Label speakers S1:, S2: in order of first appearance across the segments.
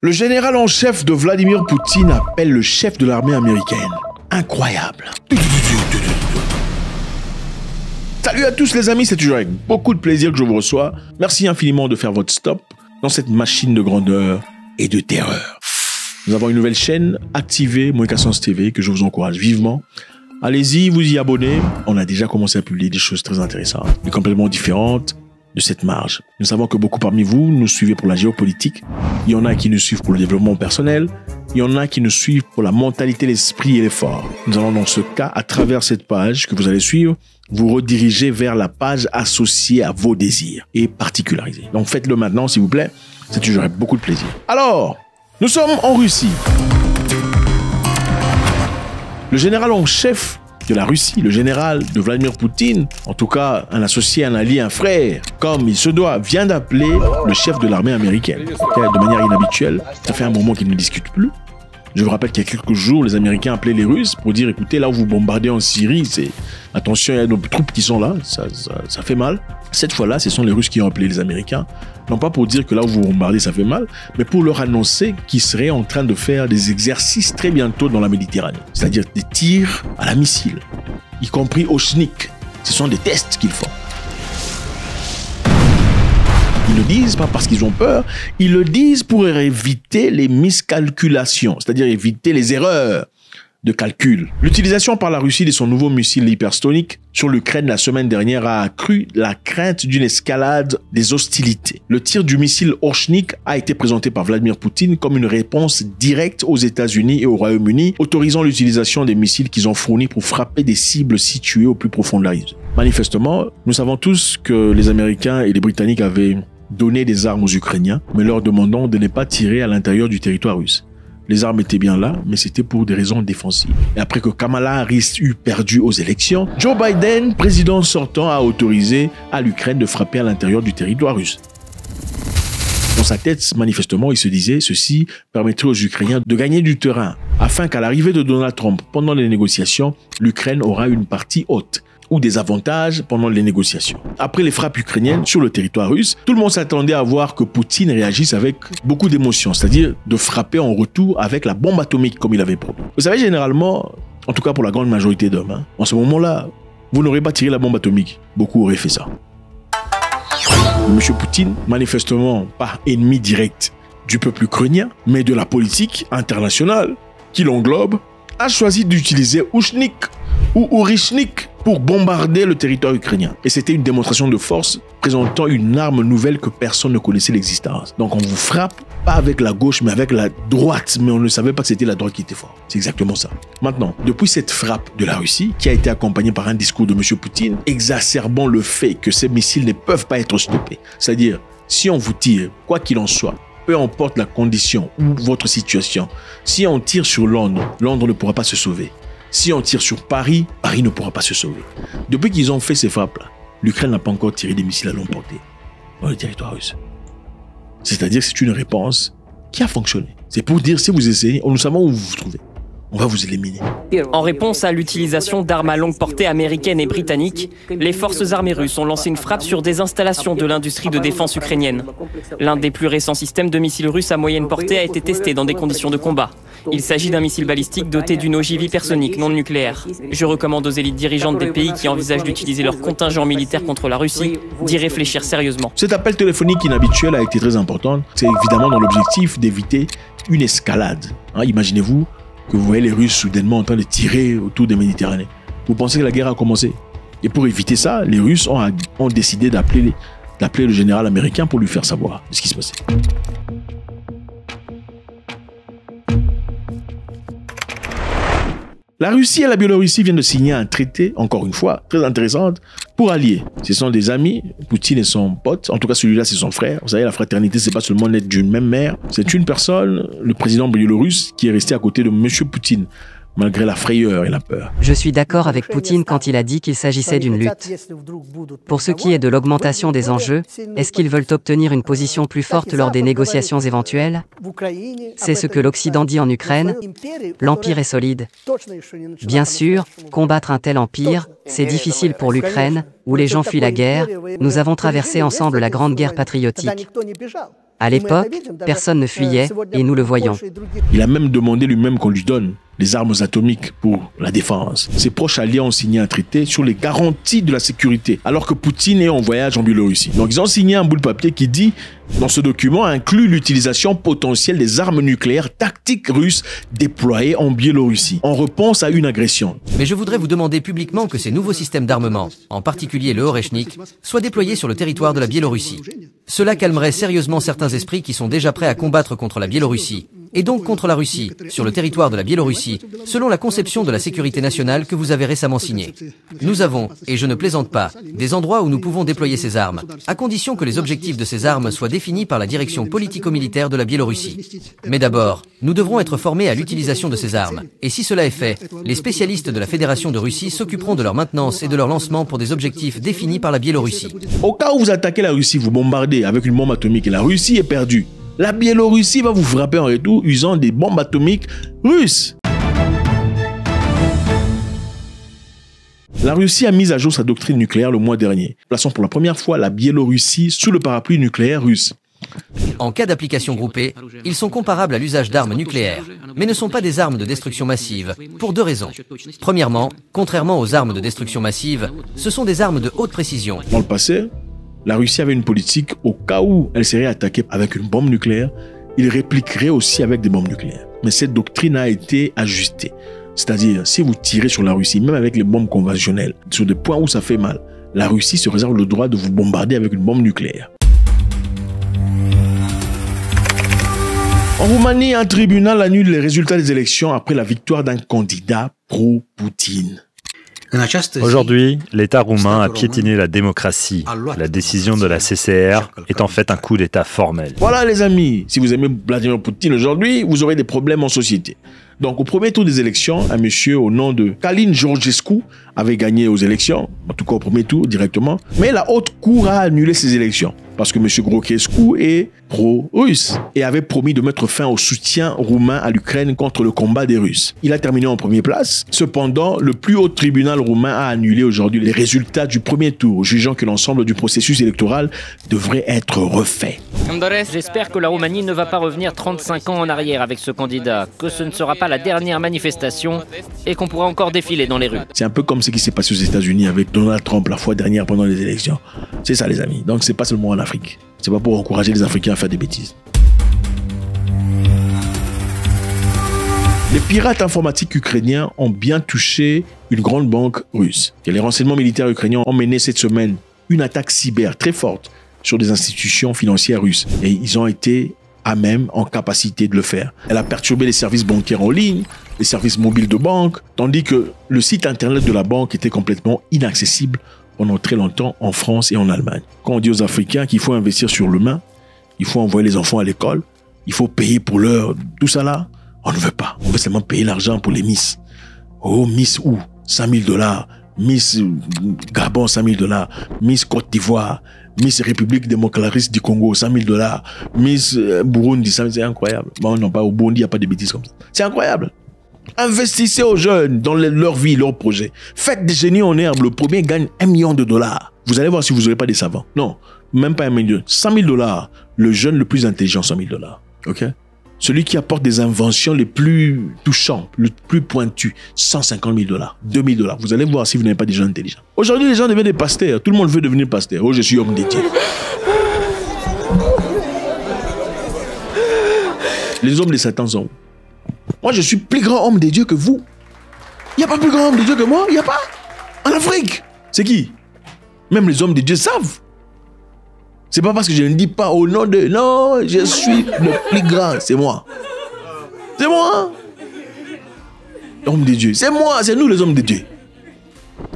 S1: Le général en chef de Vladimir Poutine appelle le chef de l'armée américaine. Incroyable. Salut à tous les amis, c'est toujours avec beaucoup de plaisir que je vous reçois. Merci infiniment de faire votre stop dans cette machine de grandeur et de terreur. Nous avons une nouvelle chaîne activée, Moïkassens TV, que je vous encourage vivement. Allez-y, vous y abonnez. On a déjà commencé à publier des choses très intéressantes, mais complètement différentes de cette marge. Nous savons que beaucoup parmi vous nous suivez pour la géopolitique. Il y en a qui nous suivent pour le développement personnel. Il y en a qui nous suivent pour la mentalité, l'esprit et l'effort. Nous allons dans ce cas, à travers cette page que vous allez suivre, vous rediriger vers la page associée à vos désirs et particularisée. Donc faites-le maintenant, s'il vous plaît. C'est toujours avec beaucoup de plaisir. Alors, nous sommes en Russie. Le général en chef de la Russie, le général de Vladimir Poutine, en tout cas un associé, un allié, un frère, comme il se doit, vient d'appeler le chef de l'armée américaine. De manière inhabituelle, ça fait un moment qu'ils ne discutent plus. Je vous rappelle qu'il y a quelques jours, les Américains appelaient les Russes pour dire, écoutez, là où vous bombardez en Syrie, c'est attention, il y a nos troupes qui sont là, ça fait mal. Cette fois-là, ce sont les Russes qui ont appelé les Américains, non pas pour dire que là où vous bombardez, ça fait mal, mais pour leur annoncer qu'ils seraient en train de faire des exercices très bientôt dans la Méditerranée, c'est-à-dire des tirs à la missile, y compris au schnick. Ce sont des tests qu'ils font. Ils le disent pas parce qu'ils ont peur, ils le disent pour éviter les miscalculations, c'est-à-dire éviter les erreurs de calcul. L'utilisation par la Russie de son nouveau missile hypersonique sur l'Ukraine la semaine dernière a accru la crainte d'une escalade des hostilités. Le tir du missile Orchnik a été présenté par Vladimir Poutine comme une réponse directe aux États-Unis et au Royaume-Uni, autorisant l'utilisation des missiles qu'ils ont fournis pour frapper des cibles situées au plus profond de la région. Manifestement, nous savons tous que les Américains et les Britanniques avaient donné des armes aux Ukrainiens, mais leur demandant de ne pas tirer à l'intérieur du territoire russe. Les armes étaient bien là, mais c'était pour des raisons défensives. Et après que Kamala Harris eut perdu aux élections, Joe Biden, président sortant, a autorisé à l'Ukraine de frapper à l'intérieur du territoire russe. Dans sa tête, manifestement, il se disait ceci permettrait aux Ukrainiens de gagner du terrain, afin qu'à l'arrivée de Donald Trump pendant les négociations, l'Ukraine aura une partie haute ou des avantages pendant les négociations. Après les frappes ukrainiennes sur le territoire russe, tout le monde s'attendait à voir que Poutine réagisse avec beaucoup d'émotion, c'est-à-dire de frapper en retour avec la bombe atomique comme il avait promis. Vous savez, généralement, en tout cas pour la grande majorité d'hommes, en ce moment-là, vous n'aurez pas tiré la bombe atomique. Beaucoup auraient fait ça. Monsieur Poutine, manifestement pas ennemi direct du peuple ukrainien, mais de la politique internationale qui l'englobe, a choisi d'utiliser Orchnik ou Orishnik pour bombarder le territoire ukrainien. Et c'était une démonstration de force présentant une arme nouvelle que personne ne connaissait l'existence. Donc on vous frappe, pas avec la gauche, mais avec la droite. Mais on ne savait pas que c'était la droite qui était forte. C'est exactement ça. Maintenant, depuis cette frappe de la Russie, qui a été accompagnée par un discours de M. Poutine, exacerbant le fait que ces missiles ne peuvent pas être stoppés. C'est-à-dire, si on vous tire, quoi qu'il en soit, peu importe la condition ou votre situation, si on tire sur Londres, Londres ne pourra pas se sauver. Si on tire sur Paris, Paris ne pourra pas se sauver. Depuis qu'ils ont fait ces frappes-là, l'Ukraine n'a pas encore tiré des missiles à longue portée dans le territoire russe. C'est-à-dire que c'est une réponse qui a fonctionné. C'est pour dire, si vous essayez, nous savons où vous vous trouvez. On va vous éliminer.
S2: En réponse à l'utilisation d'armes à longue portée américaines et britanniques, les forces armées russes ont lancé une frappe sur des installations de l'industrie de défense ukrainienne. L'un des plus récents systèmes de missiles russes à moyenne portée a été testé dans des conditions de combat. Il s'agit d'un missile balistique doté d'une ogive hypersonique non nucléaire. Je recommande aux élites dirigeantes des pays qui envisagent d'utiliser leur contingent militaire contre la Russie d'y réfléchir sérieusement.
S1: Cet appel téléphonique inhabituel a été très important. C'est évidemment dans l'objectif d'éviter une escalade. Imaginez-vous que vous voyez les Russes soudainement en train de tirer autour des Méditerranées. Vous pensez que la guerre a commencé. Et pour éviter ça, les Russes ont décidé d'appeler le général américain pour lui faire savoir ce qui se passait. La Russie et la Biélorussie viennent de signer un traité, encore une fois, très intéressant, pour allier. Ce sont des amis, Poutine et son pote, en tout cas celui-là c'est son frère. Vous savez, la fraternité, c'est pas seulement naître d'une même mère, c'est une personne, le président biélorusse, qui est resté à côté de M. Poutine, malgré la frayeur et la peur.
S3: Je suis d'accord avec Poutine quand il a dit qu'il s'agissait d'une lutte. Pour ce qui est de l'augmentation des enjeux, est-ce qu'ils veulent obtenir une position plus forte lors des négociations éventuelles? C'est ce que l'Occident dit en Ukraine. L'Empire est solide. Bien sûr, combattre un tel empire, c'est difficile pour l'Ukraine, où les gens fuient la guerre. Nous avons traversé ensemble la Grande Guerre patriotique. À l'époque, personne ne fuyait, et nous le voyons.
S1: Il a même demandé lui-même qu'on lui donne les armes atomiques pour la défense. Ses proches alliés ont signé un traité sur les garanties de la sécurité, alors que Poutine est en voyage en Biélorussie. Donc ils ont signé un bout de papier qui dit, dans ce document, inclut l'utilisation potentielle des armes nucléaires tactiques russes déployées en Biélorussie, en réponse à une agression.
S4: Mais je voudrais vous demander publiquement que ces nouveaux systèmes d'armement, en particulier le Oreshnik, soient déployés sur le territoire de la Biélorussie. Cela calmerait sérieusement certains esprits qui sont déjà prêts à combattre contre la Biélorussie, et donc contre la Russie, sur le territoire de la Biélorussie, selon la conception de la sécurité nationale que vous avez récemment signée. Nous avons, et je ne plaisante pas, des endroits où nous pouvons déployer ces armes, à condition que les objectifs de ces armes soient définis par la direction politico-militaire de la Biélorussie. Mais d'abord, nous devrons être formés à l'utilisation de ces armes, et si cela est fait, les spécialistes de la Fédération de Russie s'occuperont de leur maintenance et de leur lancement pour des objectifs définis par la Biélorussie.
S1: Au cas où vous attaquez la Russie, vous bombardez avec une bombe atomique et la Russie est perdue, la Biélorussie va vous frapper en retour usant des bombes atomiques russes. La Russie a mis à jour sa doctrine nucléaire le mois dernier, plaçant pour la première fois la Biélorussie sous le parapluie nucléaire russe.
S4: En cas d'application groupée, ils sont comparables à l'usage d'armes nucléaires, mais ne sont pas des armes de destruction massive, pour deux raisons. Premièrement, contrairement aux armes de destruction massive, ce sont des armes de haute précision.
S1: Dans le passé, la Russie avait une politique, au cas où elle serait attaquée avec une bombe nucléaire, il répliquerait aussi avec des bombes nucléaires. Mais cette doctrine a été ajustée. C'est-à-dire, si vous tirez sur la Russie, même avec les bombes conventionnelles, sur des points où ça fait mal, la Russie se réserve le droit de vous bombarder avec une bombe nucléaire. En Roumanie, un tribunal annule les résultats des élections après la victoire d'un candidat pro-Poutine.
S5: Aujourd'hui, l'État roumain a piétiné la démocratie. La décision de la CCR est en fait un coup d'État formel.
S1: Voilà les amis, si vous aimez Vladimir Poutine aujourd'hui, vous aurez des problèmes en société. Donc au premier tour des élections, un monsieur au nom de Călin Georgescu avait gagné aux élections, en tout cas au premier tour directement, mais la haute cour a annulé ces élections parce que monsieur Georgescu est pro-russe et avait promis de mettre fin au soutien roumain à l'Ukraine contre le combat des Russes. Il a terminé en première place. Cependant, le plus haut tribunal roumain a annulé aujourd'hui les résultats du premier tour, jugeant que l'ensemble du processus électoral devrait être refait.
S6: J'espère que la Roumanie ne va pas revenir 35 ans en arrière avec ce candidat, que ce ne sera pas la dernière manifestation et qu'on pourra encore défiler dans les rues.
S1: C'est un peu comme ce qui s'est passé aux États-Unis avec Donald Trump la fois dernière pendant les élections. C'est ça les amis. Donc c'est pas seulement en Afrique. C'est pas pour encourager les Africains à faire des bêtises. Les pirates informatiques ukrainiens ont bien touché une grande banque russe. Et les renseignements militaires ukrainiens ont mené cette semaine une attaque cyber très forte sur des institutions financières russes. Et ils ont été à même, en capacité de le faire. Elle a perturbé les services bancaires en ligne, les services mobiles de banque, tandis que le site internet de la banque était complètement inaccessible pendant très longtemps en France et en Allemagne. Quand on dit aux Africains qu'il faut investir sur l'humain, il faut envoyer les enfants à l'école, il faut payer pour l'heure, tout ça là, on ne veut pas. On veut seulement payer l'argent pour les Miss. Oh, Miss où? 5 000 $. Miss Gabon, 5 000 $. Miss Côte d'Ivoire. Miss République démocratique du Congo, 5 000 $. Miss Burundi, c'est incroyable. Bon, non, pas au Burundi, il n'y a pas de bêtises comme ça. C'est incroyable. Investissez aux jeunes dans leur vie, leur projet. Faites des génies en herbe. Le premier gagne $1 million. Vous allez voir si vous n'aurez pas des savants. Non, même pas 1 million. 100 000 $. Le jeune le plus intelligent, 100 000 $. OK? Celui qui apporte des inventions les plus touchantes, les plus pointues, 150 000 $, 2 000 $. Vous allez voir si vous n'avez pas des gens intelligents. Aujourd'hui, les gens deviennent des pasteurs. Tout le monde veut devenir pasteur. Oh, je suis homme de Dieu. Les hommes de Satan sont où? Moi, je suis plus grand homme de Dieu que vous. Il n'y a pas plus grand homme de Dieu que moi. Il n'y a pas. En Afrique. C'est qui? Même les hommes de Dieu savent. C'est pas parce que je ne dis pas au nom de... Non, je suis le plus grand. C'est moi. C'est moi. Homme de Dieu. C'est moi. C'est nous les hommes de Dieu.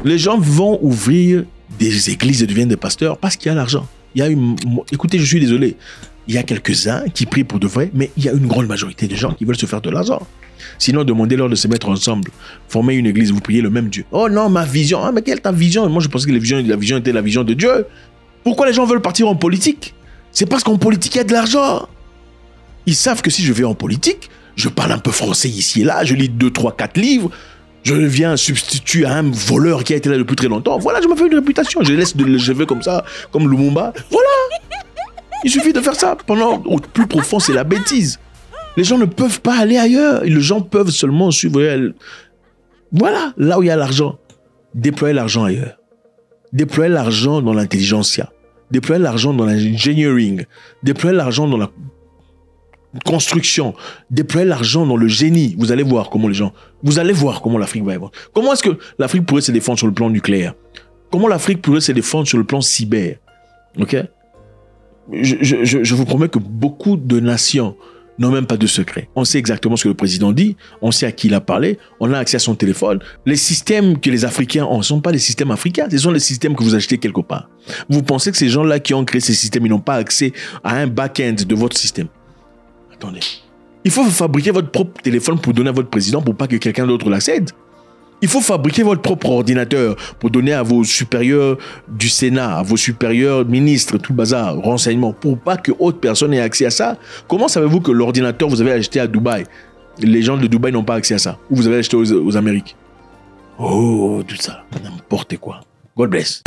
S1: Les gens vont ouvrir des églises et deviennent des pasteurs parce qu'il y a l'argent. Il y a une... Écoutez, je suis désolé. Il y a quelques-uns qui prient pour de vrai, mais il y a une grande majorité de gens qui veulent se faire de l'argent. Sinon, demandez-leur de se mettre ensemble, former une église, vous priez le même Dieu. Oh non, ma vision. Ah, mais quelle est ta vision? Moi, je pensais que la vision était la vision de Dieu. Pourquoi les gens veulent partir en politique? C'est parce qu'en politique, il y a de l'argent. Ils savent que si je vais en politique, je parle un peu français ici et là, je lis 2, 3, 4 livres, je deviens un substitut à un voleur qui a été là depuis très longtemps. Voilà, je me fais une réputation. Je laisse je vais comme ça, comme Lumumba. Voilà. Il suffit de faire ça. Pendant, au plus profond, c'est la bêtise. Les gens ne peuvent pas aller ailleurs. Les gens peuvent seulement suivre. Voilà, là où il y a l'argent. Déployer l'argent ailleurs. Déployer l'argent dans l'intelligentsia. Déployer l'argent dans l'engineering. Déployer l'argent dans la construction. Déployer l'argent dans le génie. Vous allez voir comment les gens... Vous allez voir comment l'Afrique va évoluer. Comment est-ce que l'Afrique pourrait se défendre sur le plan nucléaire? Comment l'Afrique pourrait se défendre sur le plan cyber? Ok? Je vous promets que beaucoup de nations n'ont même pas de secret. On sait exactement ce que le président dit, on sait à qui il a parlé, on a accès à son téléphone. Les systèmes que les Africains ont ne sont pas les systèmes africains, ce sont les systèmes que vous achetez quelque part. Vous pensez que ces gens-là qui ont créé ces systèmes, ils n'ont pas accès à un back-end de votre système? Attendez. Il faut fabriquer votre propre téléphone pour donner à votre président pour pas que quelqu'un d'autre l'accède. Il faut fabriquer votre propre ordinateur pour donner à vos supérieurs du Sénat, à vos supérieurs ministres, tout le bazar, renseignements, pour pas que autre personne ait accès à ça. Comment savez-vous que l'ordinateur vous avez acheté à Dubaï, les gens de Dubaï n'ont pas accès à ça? Ou vous avez acheté aux Amériques? Oh, tout ça, n'importe quoi. God bless.